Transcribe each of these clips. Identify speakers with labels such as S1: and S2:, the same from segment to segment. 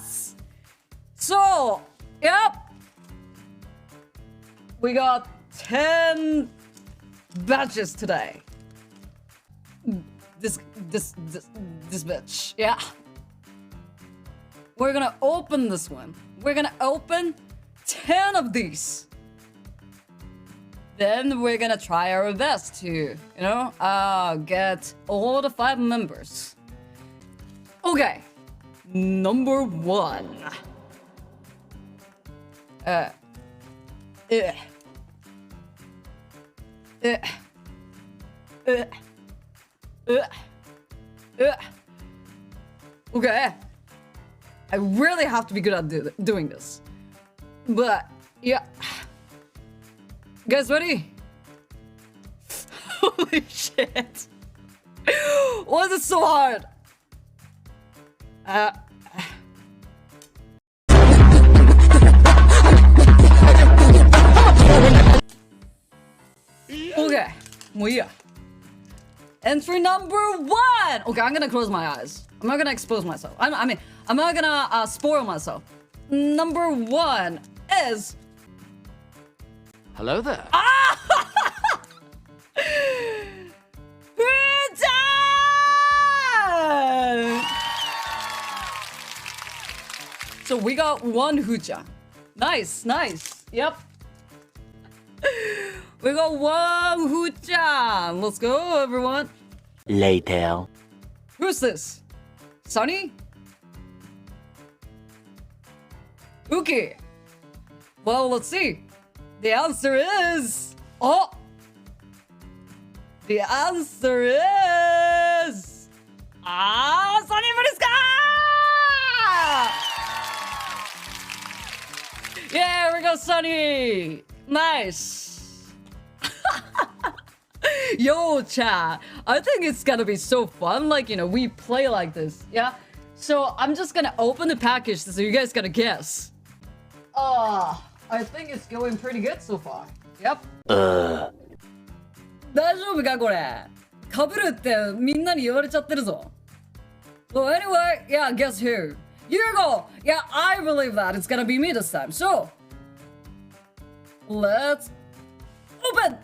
S1: Yes! So, yep. We got 10 badges today. This bitch, yeah. We're gonna open this one. We're gonna open 10 of these. Then we're gonna try our best to, get all the 5 members. Okay. Number 1. Okay. I really have to be good at doing this. But, yeah. You guys ready? Holy shit. Why is it so hard? Okay. Well, yeah. Entry number 1! Okay, I'm gonna close my eyes. I'm not gonna expose myself. I'm not gonna spoil myself. Number 1 is...
S2: Hello there. So we got 1 Hooja. Nice, nice. Yep. We got 1 Hooja. Let's go, everyone.
S3: Later.
S1: Who's this? Sunny? Uki. Well, let's see. The answer is... Oh! The answer is... Sunny Mariska! Yeah, here we go, Sunny! Nice! Yo, chat. I think it's gonna be so fun. Like, we play like this. Yeah? So, I'm just gonna open the package so you guys gotta guess. I think it's going pretty good so far. Yep. 大丈夫かこれ。被るってみんなに言われちゃってるぞ。Well, anyway, yeah, guess who? Yugo! Yeah, I believe that it's gonna be me this time. So, let's open!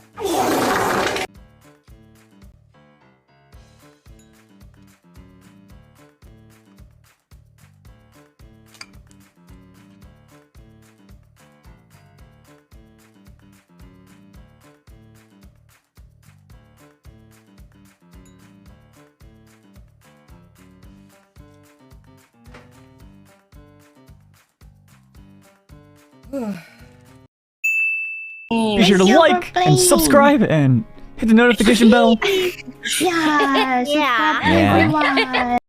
S4: Be sure to like and subscribe and hit the notification bell.
S5: Yeah, subscribe
S4: Yeah.
S5: everyone.